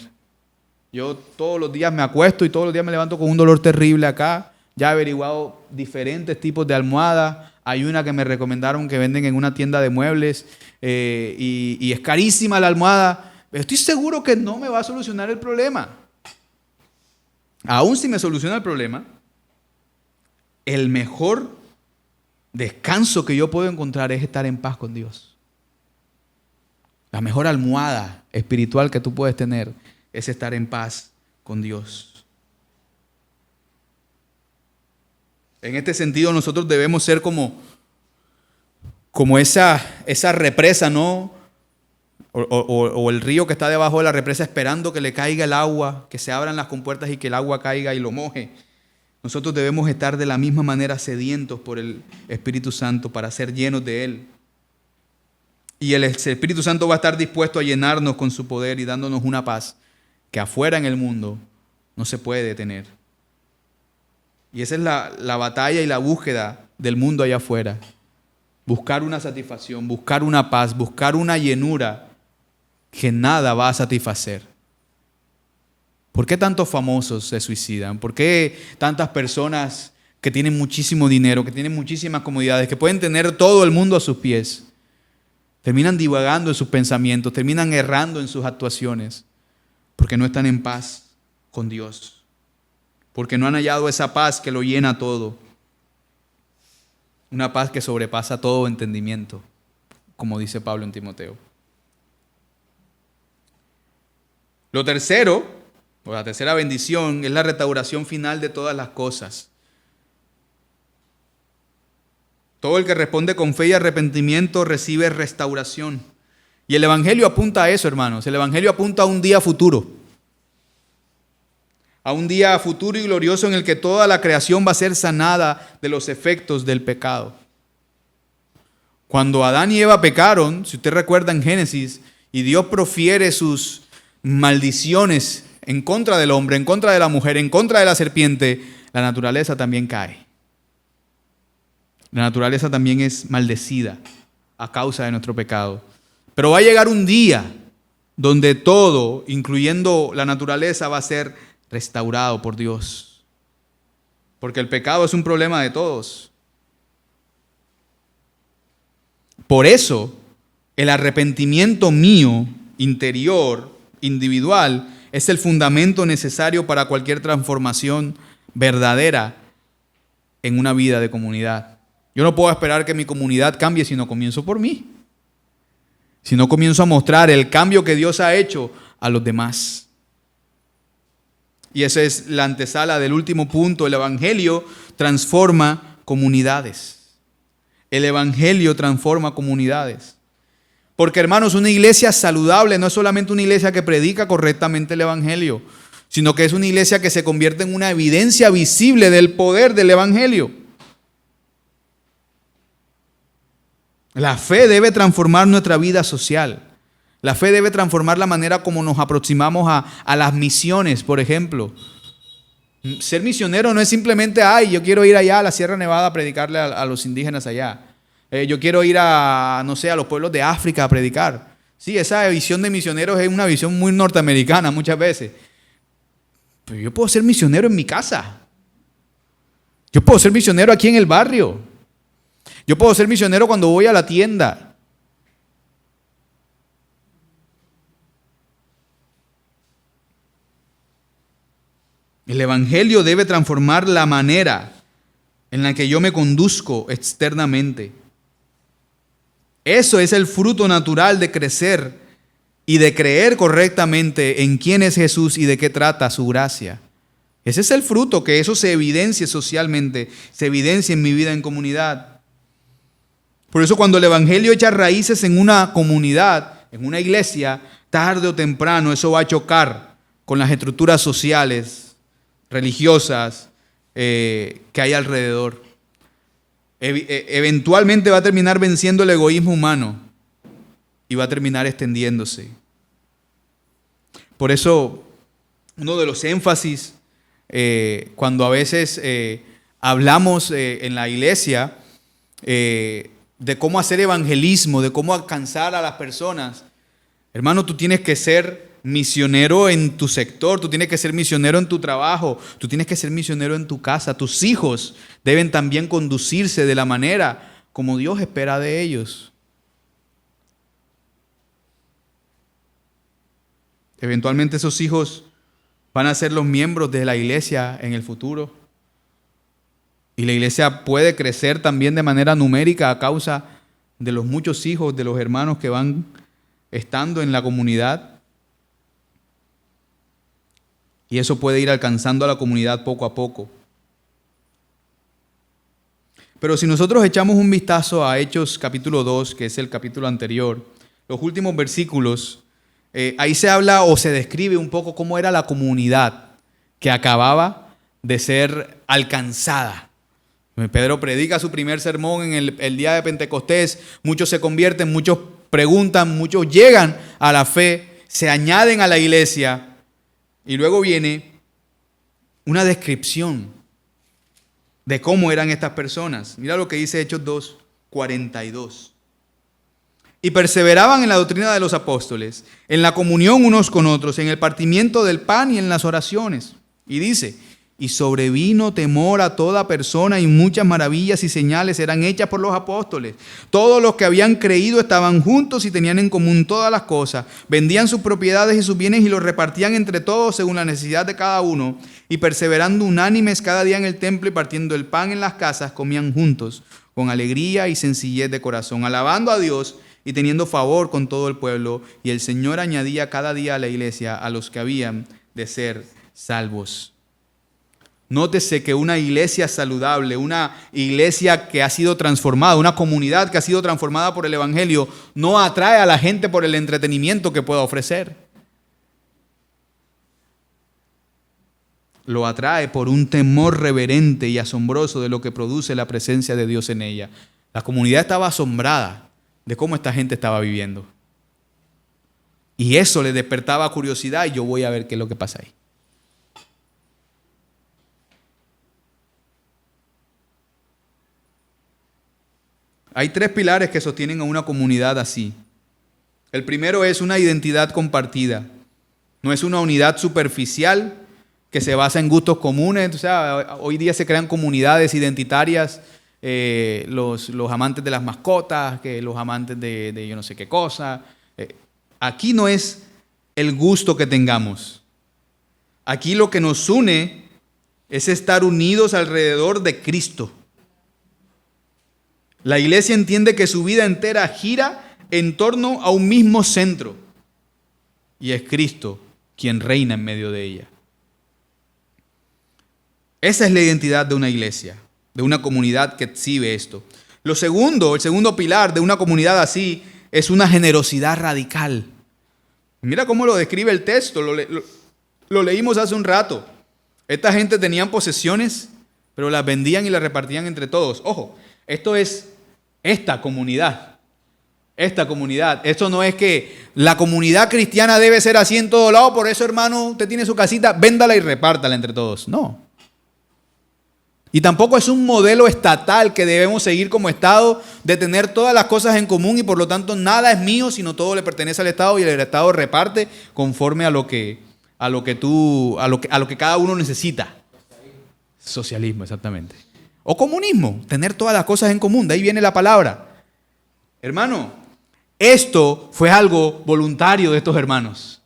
Yo todos los días me acuesto y todos los días me levanto con un dolor terrible acá. Ya he averiguado diferentes tipos de almohadas. Hay una que me recomendaron que venden en una tienda de muebles y es carísima la almohada. Pero estoy seguro que no me va a solucionar el problema. Aún si me soluciona el problema, el mejor descanso que yo puedo encontrar es estar en paz con Dios. La mejor almohada espiritual que tú puedes tener es estar en paz con Dios. En este sentido, nosotros debemos ser como esa represa, ¿no? o el río que está debajo de la represa esperando que le caiga el agua, que se abran las compuertas y que el agua caiga y lo moje. Nosotros debemos estar de la misma manera sedientos por el Espíritu Santo para ser llenos de Él. Y el Espíritu Santo va a estar dispuesto a llenarnos con su poder y dándonos una paz que afuera en el mundo no se puede detener. Y esa es la batalla y la búsqueda del mundo allá afuera. Buscar una satisfacción, buscar una paz, buscar una llenura que nada va a satisfacer. ¿Por qué tantos famosos se suicidan? ¿Por qué tantas personas que tienen muchísimo dinero, que tienen muchísimas comodidades, que pueden tener todo el mundo a sus pies, terminan divagando en sus pensamientos, terminan errando en sus actuaciones? Porque no están en paz con Dios. Porque no han hallado esa paz que lo llena todo. Una paz que sobrepasa todo entendimiento, como dice Pablo en Timoteo. Lo tercero, o la tercera bendición, es la restauración final de todas las cosas. Todo el que responde con fe y arrepentimiento recibe restauración. Y el Evangelio apunta a eso, hermanos. El Evangelio apunta a un día futuro. A un día futuro y glorioso en el que toda la creación va a ser sanada de los efectos del pecado. Cuando Adán y Eva pecaron, si usted recuerda en Génesis, y Dios profiere sus maldiciones en contra del hombre, en contra de la mujer, en contra de la serpiente, la naturaleza también cae. La naturaleza también es maldecida a causa de nuestro pecado. Pero va a llegar un día donde todo, incluyendo la naturaleza, va a ser restaurado por Dios. Porque el pecado es un problema de todos. Por eso, el arrepentimiento mío, interior, individual, es el fundamento necesario para cualquier transformación verdadera en una vida de comunidad. Yo no puedo esperar que mi comunidad cambie si no comienzo por mí. Si no comienzo a mostrar el cambio que Dios ha hecho a los demás. Y esa es la antesala del último punto. El Evangelio transforma comunidades. El Evangelio transforma comunidades. Porque, hermanos, una iglesia saludable no es solamente una iglesia que predica correctamente el Evangelio, sino que es una iglesia que se convierte en una evidencia visible del poder del Evangelio. La fe debe transformar nuestra vida social. La fe debe transformar la manera como nos aproximamos a las misiones, por ejemplo. Ser misionero no es simplemente, yo quiero ir allá a la Sierra Nevada a predicarle a los indígenas allá. Yo quiero ir a los pueblos de África a predicar. Sí, esa visión de misioneros es una visión muy norteamericana muchas veces. Pero yo puedo ser misionero en mi casa. Yo puedo ser misionero aquí en el barrio. Yo puedo ser misionero cuando voy a la tienda. El Evangelio debe transformar la manera en la que yo me conduzco externamente. Eso es el fruto natural de crecer y de creer correctamente en quién es Jesús y de qué trata su gracia. Ese es el fruto, que eso se evidencie socialmente, se evidencie en mi vida en comunidad. Por eso cuando el Evangelio echa raíces en una comunidad, en una iglesia, tarde o temprano eso va a chocar con las estructuras sociales, religiosas que hay alrededor. Eventualmente va a terminar venciendo el egoísmo humano y va a terminar extendiéndose. Por eso, uno de los énfasis cuando a veces hablamos en la iglesia de cómo hacer evangelismo, de cómo alcanzar a las personas, hermano, tú tienes que ser misionero en tu sector, tú tienes que ser misionero en tu trabajo, tú tienes que ser misionero en tu casa. Tus hijos deben también conducirse de la manera como Dios espera de ellos. Eventualmente esos hijos van a ser los miembros de la iglesia en el futuro. Y la iglesia puede crecer también de manera numérica a causa de los muchos hijos de los hermanos que van estando en la comunidad. Y eso puede ir alcanzando a la comunidad poco a poco. Pero si nosotros echamos un vistazo a Hechos capítulo 2, que es el capítulo anterior, los últimos versículos, ahí se habla o se describe un poco cómo era la comunidad que acababa de ser alcanzada. Pedro predica su primer sermón en el día de Pentecostés, muchos se convierten, muchos preguntan, muchos llegan a la fe, se añaden a la iglesia y luego viene una descripción de cómo eran estas personas. Mira lo que dice Hechos 2:42. Y perseveraban en la doctrina de los apóstoles, en la comunión unos con otros, en el partimiento del pan y en las oraciones. Y dice, y sobrevino temor a toda persona y muchas maravillas y señales eran hechas por los apóstoles. Todos los que habían creído estaban juntos y tenían en común todas las cosas. Vendían sus propiedades y sus bienes y los repartían entre todos según la necesidad de cada uno. Y perseverando unánimes cada día en el templo y partiendo el pan en las casas, comían juntos con alegría y sencillez de corazón, alabando a Dios y teniendo favor con todo el pueblo. Y el Señor añadía cada día a la iglesia a los que habían de ser salvos. Nótese que una iglesia saludable, una iglesia que ha sido transformada, una comunidad que ha sido transformada por el Evangelio, no atrae a la gente por el entretenimiento que pueda ofrecer. Lo atrae por un temor reverente y asombroso de lo que produce la presencia de Dios en ella. La comunidad estaba asombrada de cómo esta gente estaba viviendo. Y eso le despertaba curiosidad y yo voy a ver qué es lo que pasa ahí. Hay tres pilares que sostienen a una comunidad así. El primero es una identidad compartida. No es una unidad superficial que se basa en gustos comunes. O sea, hoy día se crean comunidades identitarias, los amantes de las mascotas, que los amantes de yo no sé qué cosa. Aquí no es el gusto que tengamos. Aquí lo que nos une es estar unidos alrededor de Cristo. La iglesia entiende que su vida entera gira en torno a un mismo centro. Y es Cristo quien reina en medio de ella. Esa es la identidad de una iglesia, de una comunidad que exhibe esto. El segundo pilar de una comunidad así es una generosidad radical. Mira cómo lo describe el texto, lo leímos hace un rato. Esta gente tenían posesiones, pero las vendían y las repartían entre todos. Ojo, esto es esta comunidad. Esto no es que la comunidad cristiana debe ser así en todo lado, por eso, hermano, usted tiene su casita, véndala y repártala entre todos. No. Y tampoco es un modelo estatal que debemos seguir como Estado, de tener todas las cosas en común y por lo tanto nada es mío, sino todo le pertenece al Estado y el Estado reparte conforme a lo que cada uno necesita. Socialismo, exactamente. O comunismo, tener todas las cosas en común, de ahí viene la palabra. Hermano, esto fue algo voluntario de estos hermanos.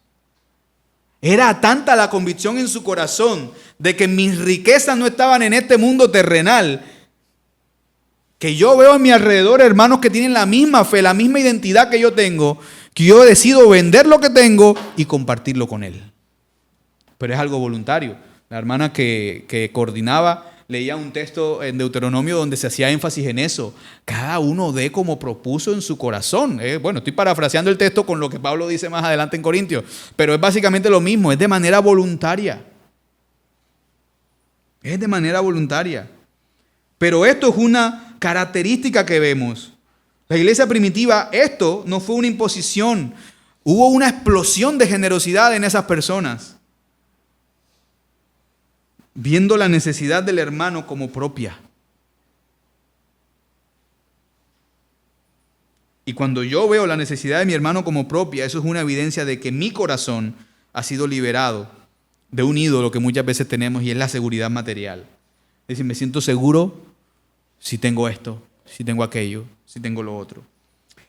Era tanta la convicción en su corazón de que mis riquezas no estaban en este mundo terrenal, que yo veo a mi alrededor hermanos que tienen la misma fe, la misma identidad que yo tengo, que yo decido vender lo que tengo y compartirlo con él. Pero es algo voluntario. La hermana que coordinaba leía un texto en Deuteronomio donde se hacía énfasis en eso. Cada uno dé como propuso en su corazón. Bueno, estoy parafraseando el texto con lo que Pablo dice más adelante en Corintios, pero es básicamente lo mismo, es de manera voluntaria. Es de manera voluntaria. Pero esto es una característica que vemos. La iglesia primitiva, esto no fue una imposición. Hubo una explosión de generosidad en esas personas, viendo la necesidad del hermano como propia. Y cuando yo veo la necesidad de mi hermano como propia, eso es una evidencia de que mi corazón ha sido liberado de un ídolo que muchas veces tenemos y es la seguridad material. Es decir, me siento seguro si tengo esto, si tengo aquello, si tengo lo otro.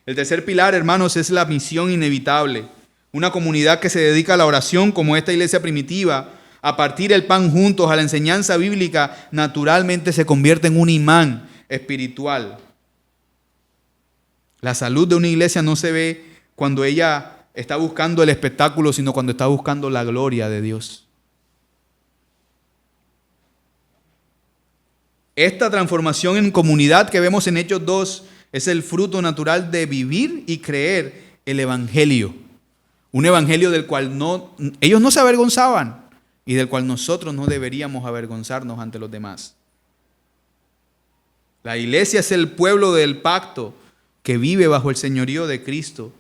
El tercer pilar, hermanos, es la misión inevitable. Una comunidad que se dedica a la oración como esta iglesia primitiva, a partir el pan juntos, a la enseñanza bíblica, naturalmente se convierte en un imán espiritual. La salud de una iglesia no se ve cuando ella está buscando el espectáculo, sino cuando está buscando la gloria de Dios. Esta transformación en comunidad que vemos en Hechos 2 es el fruto natural de vivir y creer el evangelio. Un evangelio del cual ellos no se avergonzaban y del cual nosotros no deberíamos avergonzarnos ante los demás. La iglesia es el pueblo del pacto que vive bajo el señorío de Cristo.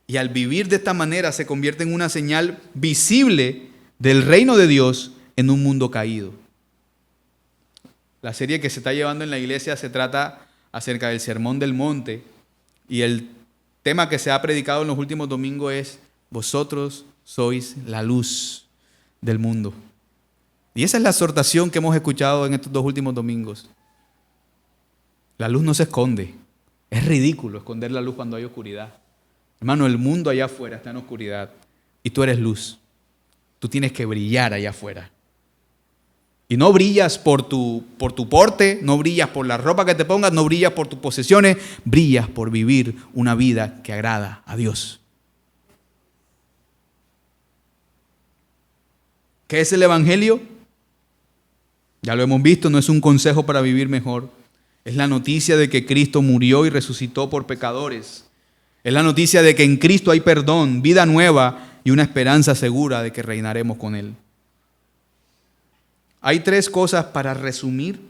Y al vivir de esta manera se convierte en una señal visible del reino de Dios en un mundo caído. La serie que se está llevando en la iglesia se trata acerca del Sermón del Monte. Y el tema que se ha predicado en los últimos domingos es: vosotros sois la luz del mundo. Y esa es la exhortación que hemos escuchado en estos 2 últimos domingos. La luz no se esconde. Es ridículo esconder la luz cuando hay oscuridad. Hermano, el mundo allá afuera está en oscuridad y tú eres luz. Tú tienes que brillar allá afuera. Y no brillas por tu porte, no brillas por la ropa que te pongas, no brillas por tus posesiones, brillas por vivir una vida que agrada a Dios. ¿Qué es el evangelio? Ya lo hemos visto, no es un consejo para vivir mejor. Es la noticia de que Cristo murió y resucitó por pecadores. Es la noticia de que en Cristo hay perdón, vida nueva y una esperanza segura de que reinaremos con Él. Hay 3 cosas para resumir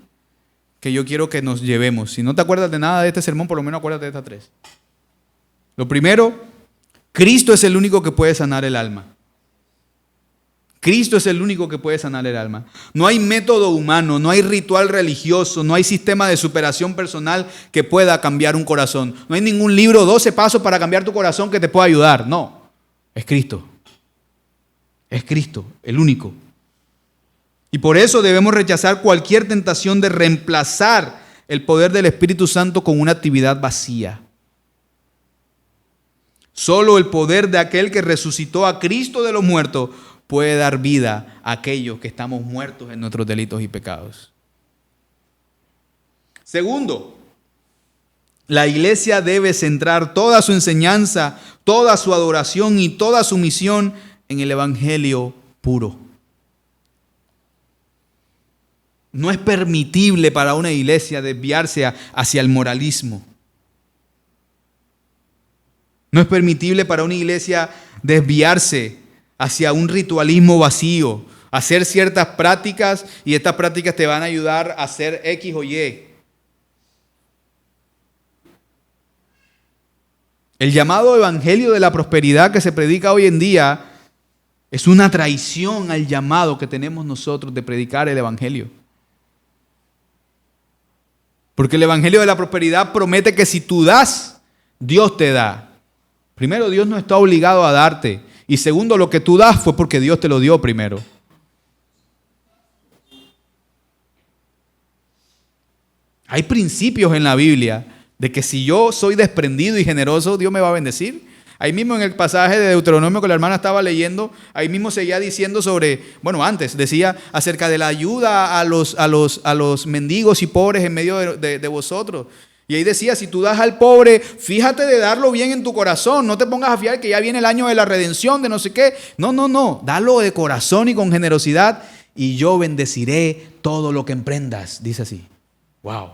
que yo quiero que nos llevemos. Si no te acuerdas de nada de este sermón, por lo menos acuérdate de estas 3. Lo primero, Cristo es el único que puede sanar el alma. Cristo es el único que puede sanar el alma. No hay método humano, no hay ritual religioso, no hay sistema de superación personal que pueda cambiar un corazón. No hay ningún libro, 12 pasos para cambiar tu corazón que te pueda ayudar. No, es Cristo. Es Cristo, el único. Y por eso debemos rechazar cualquier tentación de reemplazar el poder del Espíritu Santo con una actividad vacía. Solo el poder de aquel que resucitó a Cristo de los muertos puede dar vida a aquellos que estamos muertos en nuestros delitos y pecados. Segundo, la iglesia debe centrar toda su enseñanza, toda su adoración y toda su misión en el evangelio puro. No es permitible para una iglesia desviarse hacia el moralismo. No es permitible para una iglesia desviarse hacia un ritualismo vacío, hacer ciertas prácticas y estas prácticas te van a ayudar a hacer X o Y. El llamado evangelio de la prosperidad que se predica hoy en día es una traición al llamado que tenemos nosotros de predicar el evangelio. Porque el evangelio de la prosperidad promete que si tú das, Dios te da. Primero, Dios no está obligado a darte. Y segundo, lo que tú das fue porque Dios te lo dio primero. Hay principios en la Biblia de que si yo soy desprendido y generoso, Dios me va a bendecir. Ahí mismo en el pasaje de Deuteronomio que la hermana estaba leyendo, ahí mismo seguía diciendo antes decía acerca de la ayuda a los mendigos y pobres en medio de vosotros. Y ahí decía, si tú das al pobre, fíjate de darlo bien en tu corazón. No te pongas a fiar que ya viene el año de la redención, de no sé qué. No. Dalo de corazón y con generosidad y yo bendeciré todo lo que emprendas. Dice así. Wow.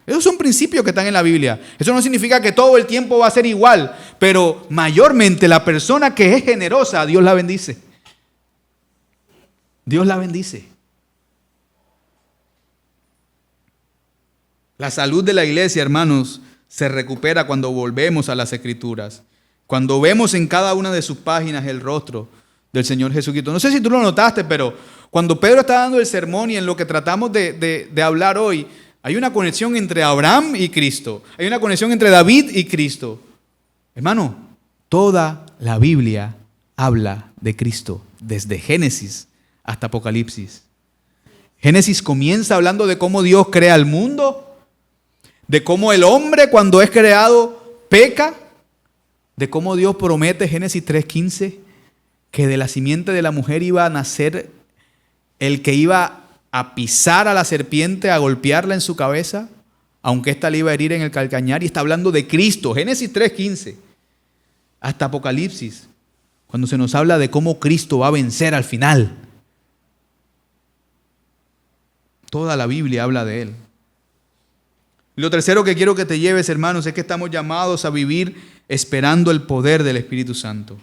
Esos son principios que están en la Biblia. Eso no significa que todo el tiempo va a ser igual. Pero mayormente la persona que es generosa, Dios la bendice. Dios la bendice. La salud de la iglesia, hermanos, se recupera cuando volvemos a las Escrituras. Cuando vemos en cada una de sus páginas el rostro del Señor Jesucristo. No sé si tú lo notaste, pero cuando Pedro está dando el sermón y en lo que tratamos de hablar hoy, hay una conexión entre Abraham y Cristo. Hay una conexión entre David y Cristo. Hermano, toda la Biblia habla de Cristo, desde Génesis hasta Apocalipsis. Génesis comienza hablando de cómo Dios crea el mundo, de cómo el hombre cuando es creado peca, de cómo Dios promete, Génesis 3:15, que de la simiente de la mujer iba a nacer el que iba a pisar a la serpiente, a golpearla en su cabeza, aunque ésta le iba a herir en el calcañar, y está hablando de Cristo, Génesis 3:15, hasta Apocalipsis, cuando se nos habla de cómo Cristo va a vencer al final. Toda la Biblia habla de Él. Lo tercero que quiero que te lleves, hermanos, es que estamos llamados a vivir esperando el poder del Espíritu Santo.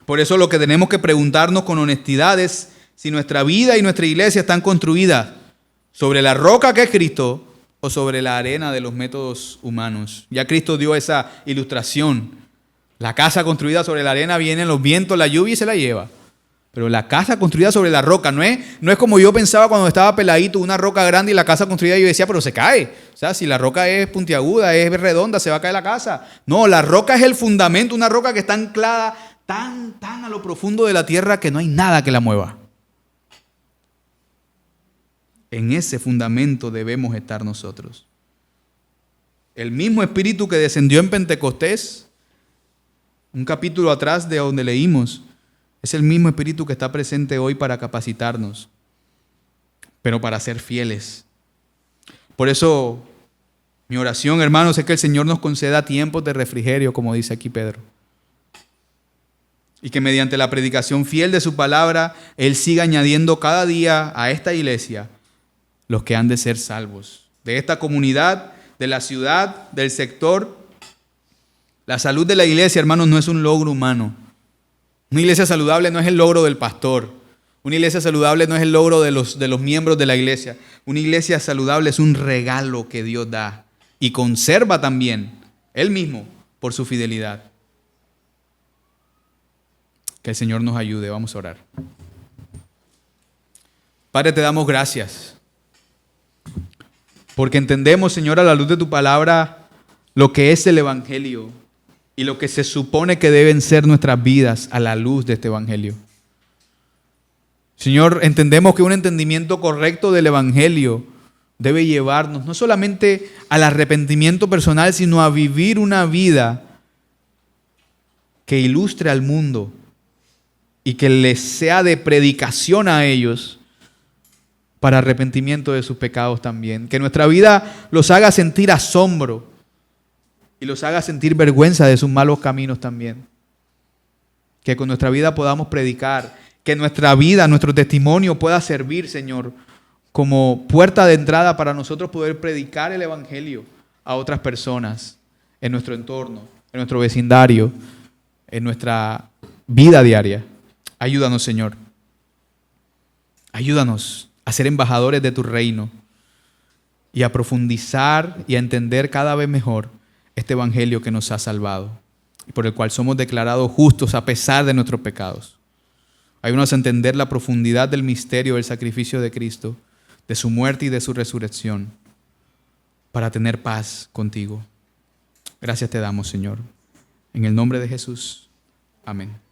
Por eso lo que tenemos que preguntarnos con honestidad es si nuestra vida y nuestra iglesia están construidas sobre la roca que es Cristo o sobre la arena de los métodos humanos. Ya Cristo dio esa ilustración. La casa construida sobre la arena, vienen los vientos, la lluvia y se la lleva. Pero la casa construida sobre la roca, no es como yo pensaba cuando estaba peladito, una roca grande y la casa construida, yo decía, pero se cae. O sea, si la roca es puntiaguda, es redonda, se va a caer la casa. No, la roca es el fundamento, una roca que está anclada tan a lo profundo de la tierra que no hay nada que la mueva. En ese fundamento debemos estar nosotros. El mismo Espíritu que descendió en Pentecostés, un capítulo atrás de donde leímos, es el mismo Espíritu que está presente hoy para capacitarnos, pero para ser fieles. Por eso, mi oración, hermanos, es que el Señor nos conceda tiempos de refrigerio, como dice aquí Pedro. Y que mediante la predicación fiel de su palabra, Él siga añadiendo cada día a esta iglesia los que han de ser salvos. De esta comunidad, de la ciudad, del sector. La salud de la iglesia, hermanos, no es un logro humano. Una iglesia saludable no es el logro del pastor. Una iglesia saludable no es el logro de los miembros de la iglesia. Una iglesia saludable es un regalo que Dios da y conserva también Él mismo por su fidelidad. Que el Señor nos ayude. Vamos a orar. Padre, te damos gracias porque entendemos, Señor, a la luz de tu palabra, lo que es el Evangelio y lo que se supone que deben ser nuestras vidas a la luz de este Evangelio. Señor, entendemos que un entendimiento correcto del Evangelio debe llevarnos no solamente al arrepentimiento personal, sino a vivir una vida que ilustre al mundo y que les sea de predicación a ellos para arrepentimiento de sus pecados también. Que nuestra vida los haga sentir asombro y los haga sentir vergüenza de sus malos caminos también. Que con nuestra vida podamos predicar, que nuestra vida, nuestro testimonio pueda servir, Señor, como puerta de entrada para nosotros poder predicar el Evangelio a otras personas en nuestro entorno, en nuestro vecindario, en nuestra vida diaria. Ayúdanos, Señor. Ayúdanos a ser embajadores de tu reino y a profundizar y a entender cada vez mejor este Evangelio que nos ha salvado y por el cual somos declarados justos a pesar de nuestros pecados. Ayúdanos a entender la profundidad del misterio del sacrificio de Cristo, de su muerte y de su resurrección, para tener paz contigo. Gracias te damos, Señor. En el nombre de Jesús. Amén.